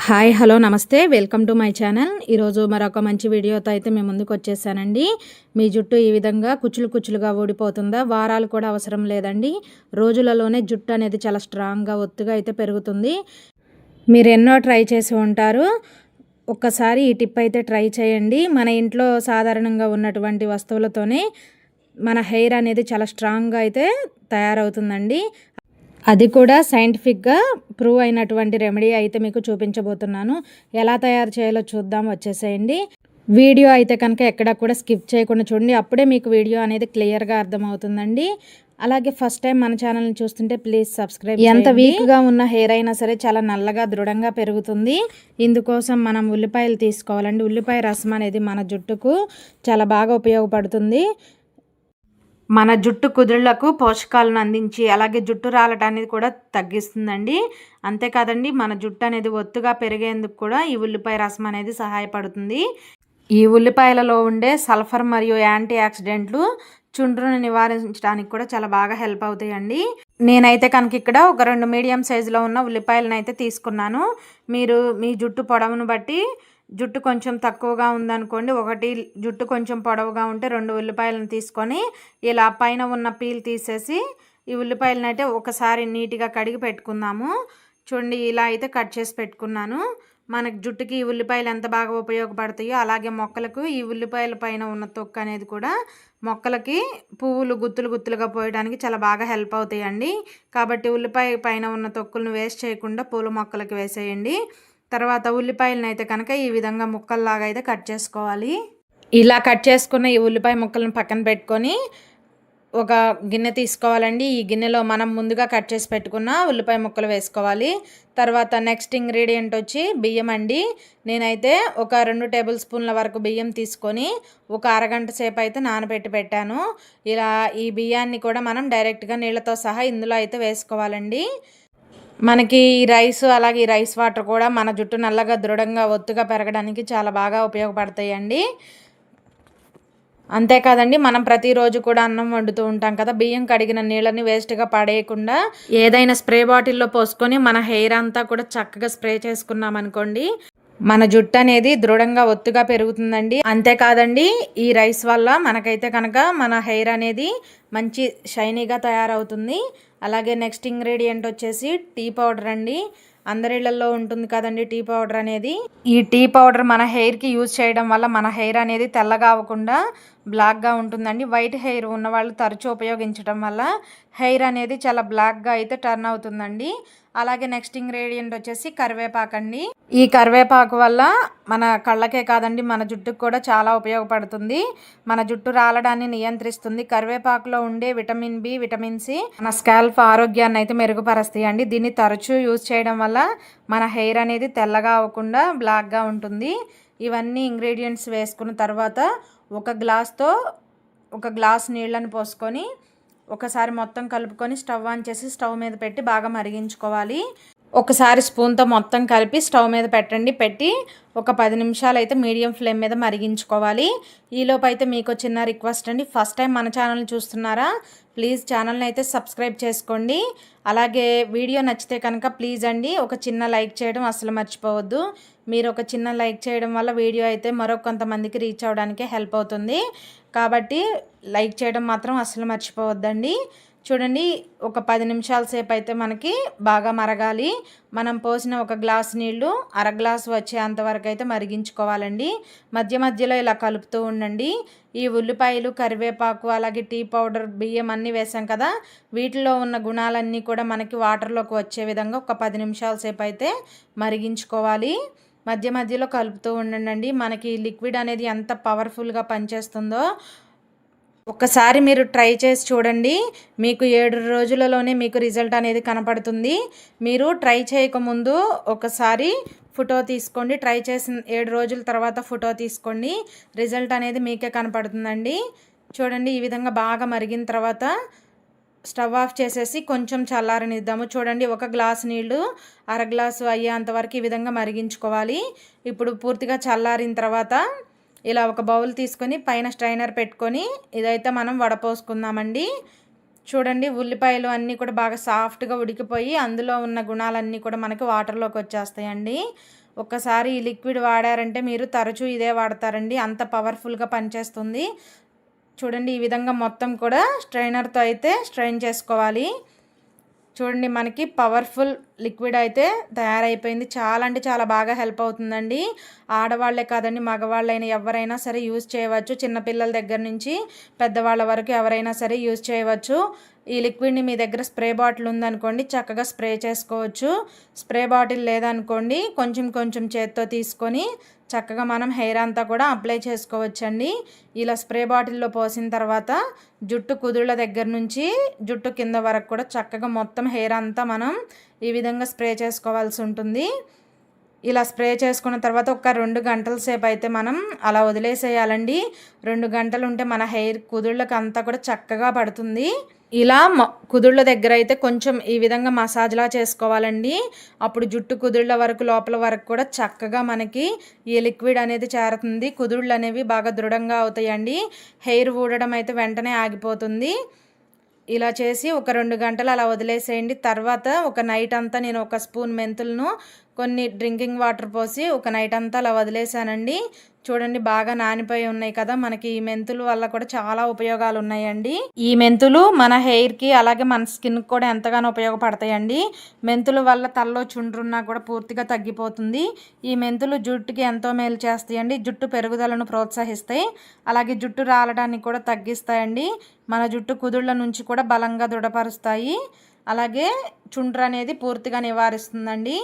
Hi hello నమస్తే welcome to my channel. ఈరోజు మరొక మంచి వీడియోతో అయితే మేము ముందుకు వచ్చేసానండి. మీ జుట్టు ఈ విధంగా కుచ్చులుగా ఊడిపోతుందా? వారాలు కూడా అవసరం లేదండి, రోజులలోనే జుట్టు అనేది చాలా స్ట్రాంగ్గా ఒత్తుగా అయితే పెరుగుతుంది. మీరు ఎన్నో ట్రై చేసి ఉంటారు, ఒక్కసారి ఈ టిప్ అయితే ట్రై చేయండి. మన ఇంట్లో సాధారణంగా ఉన్నటువంటి వస్తువులతోనే మన హెయిర్ అనేది చాలా స్ట్రాంగ్గా అయితే తయారవుతుందండి. అది కూడా సైంటిఫిక్గా ప్రూవ్ అయినటువంటి రెమెడీ అయితే మీకు చూపించబోతున్నాను. ఎలా తయారు చేయాలో చూద్దాం, వచ్చేసేయండి. వీడియో అయితే కనుక ఎక్కడ కూడా స్కిప్ చేయకుండా చూడండి, అప్పుడే మీకు వీడియో అనేది క్లియర్గా అర్థమవుతుందండి. అలాగే ఫస్ట్ టైం మన ఛానల్ని చూస్తుంటే ప్లీజ్ సబ్స్క్రైబ్. ఎంత వీక్గా ఉన్న హెయిర్ అయినా సరే చాలా నల్లగా దృఢంగా పెరుగుతుంది. ఇందుకోసం మనం ఉల్లిపాయలు తీసుకోవాలండి. ఉల్లిపాయ రసం అనేది మన జుట్టుకు చాలా బాగా ఉపయోగపడుతుంది. మన జుట్టు కుదుళ్లకు పోషకాలను అందించి అలాగే జుట్టు రాలటాన్ని కూడా తగ్గిస్తుందండి. అంతేకాదండి, మన జుట్టు అనేది ఒత్తుగా పెరిగేందుకు కూడా ఈ ఉల్లిపాయ రసం అనేది సహాయపడుతుంది. ఈ ఉల్లిపాయలలో ఉండే సల్ఫర్ మరియు యాంటీ ఆక్సిడెంట్లు చుండ్రును నివారించడానికి కూడా చాలా బాగా హెల్ప్ అవుతాయండి. నేనైతే కనుక ఇక్కడ ఒక 2 మీడియం సైజులో ఉన్న ఉల్లిపాయలను అయితే తీసుకున్నాను. మీరు మీ జుట్టు పొడవును బట్టి, జుట్టు కొంచెం తక్కువగా ఉందనుకోండి, జుట్టు కొంచెం పొడవుగా ఉంటే 2 ఉల్లిపాయలను తీసుకొని ఇలా పైన ఉన్న పీల్ తీసేసి ఈ ఉల్లిపాయలను అయితే ఒకసారి నీట్గా కడిగి పెట్టుకుందాము. చూడండి, ఇలా అయితే కట్ చేసి పెట్టుకున్నాను. మనకు జుట్టుకి ఈ ఉల్లిపాయలు ఎంత బాగా ఉపయోగపడతాయో అలాగే మొక్కలకు ఈ ఉల్లిపాయల పైన ఉన్న తొక్కు అనేది కూడా మొక్కలకి పువ్వులు గుత్తులుగా పోయడానికి చాలా బాగా హెల్ప్ అవుతాయండి. కాబట్టి ఉల్లిపాయ పైన ఉన్న తొక్కులను వేస్ట్ చేయకుండా పూల మొక్కలకి వేసేయండి. తర్వాత ఉల్లిపాయలను అయితే కనుక ఈ విధంగా ముక్కల్లాగా అయితే కట్ చేసుకోవాలి. ఇలా కట్ చేసుకున్న ఈ ఉల్లిపాయ ముక్కలను పక్కన పెట్టుకొని ఒక గిన్నె తీసుకోవాలండి. ఈ గిన్నెలో మనం ముందుగా కట్ చేసి పెట్టుకున్న ఉల్లిపాయ ముక్కలు వేసుకోవాలి. తర్వాత నెక్స్ట్ ఇంగ్రీడియంట్ వచ్చి బియ్యం అండి. నేనైతే ఒక 2 టేబుల్ స్పూన్ల వరకు బియ్యం తీసుకొని ఒక అరగంట సేపు అయితే నానబెట్టి పెట్టాను. ఇలా ఈ బియ్యాన్ని కూడా మనం డైరెక్ట్గా నీళ్ళతో సహా ఇందులో అయితే వేసుకోవాలండి. మనకి ఈ రైస్ అలాగే ఈ రైస్ వాటర్ కూడా మన జుట్టు నల్లగా దృఢంగా ఒత్తుగా పెరగడానికి చాలా బాగా ఉపయోగపడతాయండి. అంతేకాదండి, మనం ప్రతిరోజు కూడా అన్నం వండుతూ ఉంటాం కదా, బియ్యం కడిగిన నీళ్ళని వేస్ట్గా పడేయకుండా ఏదైనా స్ప్రే బాటిల్లో పోసుకొని మన హెయిర్ అంతా కూడా చక్కగా స్ప్రే చేసుకున్నాం అనుకోండి, మన జుట్టు అనేది దృఢంగా ఒత్తుగా పెరుగుతుందండి. అంతేకాదండి, ఈ రైస్ వల్ల మనకైతే కనుక మన హెయిర్ అనేది మంచి షైనీగా తయారవుతుంది. అలాగే నెక్స్ట్ ఇంగ్రీడియంట్ వచ్చేసి టీ పౌడర్ అండి. అందరిళ్లలో ఉంటుంది కదండి టీ పౌడర్ అనేది. ఈ టీ పౌడర్ మన హెయిర్కి యూజ్ చేయడం వల్ల మన హెయిర్ అనేది తెల్లగా అవ్వకుండా బ్లాక్గా ఉంటుందండి. వైట్ హెయిర్ ఉన్న వాళ్ళు తరచూ ఉపయోగించడం వల్ల హెయిర్ అనేది చాలా బ్లాక్గా అయితే టర్న్ అవుతుందండి. అలాగే నెక్స్ట్ ఇంగ్రీడియంట్ వచ్చేసి కరివేపాకు అండి. ఈ కరివేపాకు వల్ల మన కళ్ళకే కాదండి, మన జుట్టుకు కూడా చాలా ఉపయోగపడుతుంది. మన జుట్టు రాలడాన్ని నియంత్రిస్తుంది. కరివేపాకులో ఉండే విటమిన్ బి, విటమిన్ సి మన స్కాల్ప్ ఆరోగ్యాన్ని అయితే మెరుగుపరుస్తాయి అండి. దీన్ని తరచూ యూజ్ చేయడం వల్ల మన హెయిర్ అనేది తెల్లగా అవ్వకుండా బ్లాక్గా ఉంటుంది. ఇవన్నీ ఇంగ్రీడియంట్స్ వేసుకున్న తర్వాత ఒక గ్లాస్ నీళ్ళని పోసుకొని ఒకసారి మొత్తం కలుపుకొని స్టవ్ ఆన్ చేసి స్టవ్ మీద పెట్టి బాగా మరిగించుకోవాలి. ఒకసారి స్పూన్తో మొత్తం కలిపి స్టవ్ మీద పెట్టి ఒక 10 నిమిషాలు అయితే మీడియం ఫ్లేమ్ మీద మరిగించుకోవాలి. ఈలోపు అయితే మీకు చిన్న రిక్వెస్ట్ అండి, ఫస్ట్ టైం మన ఛానల్ని చూస్తున్నారా, ప్లీజ్ ఛానల్ని అయితే సబ్స్క్రైబ్ చేసుకోండి. అలాగే వీడియో నచ్చితే కనుక ప్లీజ్ అండి ఒక చిన్న లైక్ చేయడం అసలు మర్చిపోవద్దు. మీరు ఒక చిన్న లైక్ చేయడం వల్ల వీడియో అయితే కొంతమందికి రీచ్ అవ్వడానికి హెల్ప్ అవుతుంది. కాబట్టి లైక్ చేయడం మాత్రం అసలు మర్చిపోవద్దండి. చూడండి, ఒక 10 నిమిషాల సేపు అయితే మనకి బాగా మరగాలి. మనం పోసిన ఒక గ్లాస్ నీళ్లు అర గ్లాసు వచ్చేంతవరకు అయితే మరిగించుకోవాలండి. మధ్యలో ఇలా కలుపుతూ ఉండండి. ఈ ఉల్లిపాయలు, కరివేపాకు అలాగే టీ పౌడర్, బియ్యం అన్నీ వేసాం కదా, వీటిలో ఉన్న గుణాలన్నీ కూడా మనకి వాటర్లోకి వచ్చే విధంగా ఒక 10 నిమిషాల సేపు అయితే మరిగించుకోవాలి. మధ్యలో కలుపుతూ ఉండండి. మనకి లిక్విడ్ అనేది ఎంత పవర్ఫుల్గా పనిచేస్తుందో ఒక్కసారి మీరు ట్రై చేసి చూడండి. మీకు 7 రోజులలోనే మీకు రిజల్ట్ అనేది కనపడుతుంది. మీరు ట్రై చేయకముందు ఒకసారి ఫోటో తీసుకోండి, ట్రై చేసిన 7 రోజుల తర్వాత ఫోటో తీసుకోండి, రిజల్ట్ అనేది మీకే కనపడుతుందండి. చూడండి, ఈ విధంగా బాగా మరిగిన తర్వాత స్టవ్ ఆఫ్ చేసేసి కొంచెం చల్లారనిద్దాము. చూడండి, ఒక గ్లాస్ నీళ్లు అర గ్లాసు అయ్యేంతవరకు ఈ విధంగా మరిగించుకోవాలి. ఇప్పుడు పూర్తిగా చల్లారిన తర్వాత ఇలా ఒక బౌల్ తీసుకొని పైన స్ట్రైనర్ పెట్టుకొని ఇదైతే మనం వడపోసుకుందామండి. చూడండి, ఉల్లిపాయలు అన్నీ కూడా బాగా సాఫ్ట్గా ఉడికిపోయి అందులో ఉన్న గుణాలన్నీ కూడా మనకి వాటర్లోకి వచ్చేస్తాయండి. ఒక్కసారి ఈ లిక్విడ్ వాడారంటే మీరు తరచూ ఇదే వాడతారండి, అంత పవర్ఫుల్గా పనిచేస్తుంది. చూడండి ఈ విధంగా మొత్తం కూడా స్ట్రైనర్తో అయితే స్ట్రైన్ చేసుకోవాలి. చూడండి మనకి పవర్ఫుల్ లిక్విడ్ అయితే తయారైపోయింది. చాలా అంటే చాలా బాగా హెల్ప్ అవుతుందండి. ఆడవాళ్లే కాదండి, మగవాళ్ళైనా ఎవరైనా సరే యూజ్ చేయవచ్చు. చిన్నపిల్లల దగ్గర నుంచి పెద్దవాళ్ళ వరకు ఎవరైనా సరే యూజ్ చేయవచ్చు. ఈ లిక్విడ్ని మీ దగ్గర స్ప్రే బాటిల్ ఉందనుకోండి, చక్కగా స్ప్రే చేసుకోవచ్చు. స్ప్రే బాటిల్ లేదనుకోండి, కొంచెం కొంచెం చేత్తో తీసుకొని చక్కగా మనం హెయిర్ అంతా కూడా అప్లై చేసుకోవచ్చండి. ఇలా స్ప్రే బాటిల్లో పోసిన తర్వాత జుట్టు కుదుళ్ళ దగ్గర నుంచి జుట్టు కింద వరకు కూడా చక్కగా మొత్తం హెయిర్ అంతా మనం ఈ విధంగా స్ప్రే చేసుకోవాల్సి ఉంటుంది. ఇలా స్ప్రే చేసుకున్న తర్వాత ఒక 2 గంటల సేపు అయితే మనం అలా వదిలేసేయాలండి. 2 గంటలు ఉంటే మన హెయిర్ కుదుళ్ళకి అంతా కూడా చక్కగా పడుతుంది. ఇలా కుదుళ్ళ దగ్గర అయితే కొంచెం ఈ విధంగా మసాజ్లా చేసుకోవాలండి. అప్పుడు జుట్టు కుదుళ్ళ వరకు లోపల వరకు కూడా చక్కగా మనకి ఈ లిక్విడ్ అనేది చేరుతుంది. కుదుళ్ళు అనేవి బాగా దృఢంగా అవుతాయండి. హెయిర్ ఊడడం అయితే వెంటనే ఆగిపోతుంది. ఇలా చేసి ఒక 2 గంటలు అలా వదిలేసేయండి. తర్వాత ఒక నైట్ అంతా నేను ఒక స్పూన్ మెంతులను కొన్ని డ్రింకింగ్ వాటర్ పోసి ఒక నైట్ అంతా అలా వదిలేసానండి. చూడండి బాగా నానిపోయి ఉన్నాయి కదా. మనకి ఈ మెంతుల వల్ల కూడా చాలా ఉపయోగాలు ఉన్నాయండి. ఈ మెంతులు మన హెయిర్కి అలాగే మన స్కిన్కి కూడా ఎంతగానో ఉపయోగపడతాయండి. మెంతుల వల్ల తలలో చుండ్రున్నా కూడా పూర్తిగా తగ్గిపోతుంది. ఈ మెంతులు జుట్టుకి ఎంతో మేలు చేస్తాయండి. జుట్టు పెరుగుదలను ప్రోత్సహిస్తాయి. అలాగే జుట్టు రాలడాన్ని కూడా తగ్గిస్తాయండి. మన జుట్టు కుదుళ్ళ నుంచి కూడా బలంగా దృఢపరుస్తాయి. అలాగే చుండ్రు అనేది పూర్తిగా నివారిస్తుందండి.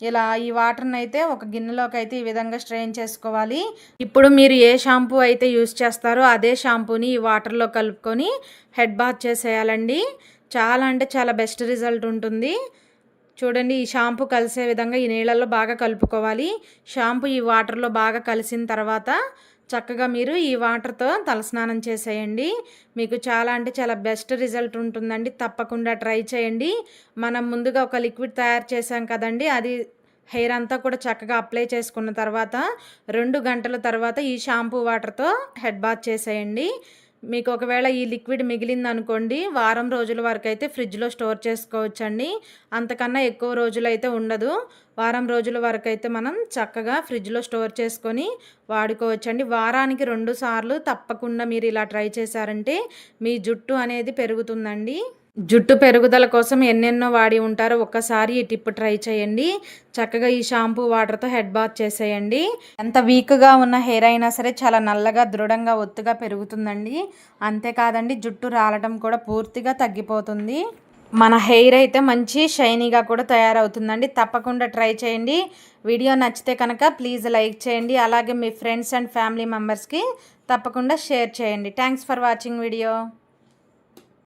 ఇలా ఈ వాటర్ని అయితే ఒక గిన్నెలోకి అయితే ఈ విధంగా స్ట్రెయిన్ చేసుకోవాలి. ఇప్పుడు మీరు ఏ షాంపూ అయితే యూస్ చేస్తారో అదే షాంపూని ఈ వాటర్లో కలుపుకొని హెడ్ బాత్ చేసేయాలండి. చాలా అంటే చాలా బెస్ట్ రిజల్ట్ ఉంటుంది. చూడండి ఈ షాంపూ కలిసే విధంగా ఈ నీళ్ళల్లో బాగా కలుపుకోవాలి. షాంపూ ఈ వాటర్లో బాగా కలిసిన తర్వాత చక్కగా మీరు ఈ వాటర్తో తలస్నానం చేసేయండి. మీకు చాలా అంటే చాలా బెస్ట్ రిజల్ట్ ఉంటుందండి. తప్పకుండా ట్రై చేయండి. మనం ముందుగా ఒక లిక్విడ్ తయారు చేసాం కదండి, అది హెయిర్ అంతా కూడా చక్కగా అప్లై చేసుకున్న తర్వాత 2 గంటల తర్వాత ఈ షాంపూ వాటర్తో హెడ్ బాత్ చేసేయండి. మీకు ఒకవేళ ఈ లిక్విడ్ మిగిలిందనుకోండి, వారం రోజుల వరకు అయితే ఫ్రిడ్జ్లో స్టోర్ చేసుకోవచ్చండి. అంతకన్నా ఎక్కువ రోజులైతే ఉండదు. వారం రోజుల వరకు అయితే మనం చక్కగా ఫ్రిడ్జ్లో స్టోర్ చేసుకొని వాడుకోవచ్చండి. వారానికి 2 సార్లు తప్పకుండా మీరు ఇలా ట్రై చేశారంటే మీ జుట్టు అనేది పెరుగుతుందండి. జుట్టు పెరుగుదల కోసం ఎన్నెన్నో వాడి ఉంటారో, ఒక్కసారి ఈ టిప్ ట్రై చేయండి. చక్కగా ఈ షాంపూ వాటర్తో హెడ్ బాత్ చేసేయండి. ఎంత వీక్గా ఉన్న హెయిర్ అయినా సరే చాలా నల్లగా దృఢంగా ఒత్తుగా పెరుగుతుందండి. అంతేకాదండి జుట్టు రాలడం కూడా పూర్తిగా తగ్గిపోతుంది. మన హెయిర్ అయితే మంచి షైనీగా కూడా తయారవుతుందండి. తప్పకుండా ట్రై చేయండి. వీడియో నచ్చితే కనుక ప్లీజ్ లైక్ చేయండి. అలాగే మీ ఫ్రెండ్స్ అండ్ ఫ్యామిలీ మెంబర్స్కి తప్పకుండా షేర్ చేయండి. Thanks for watching video.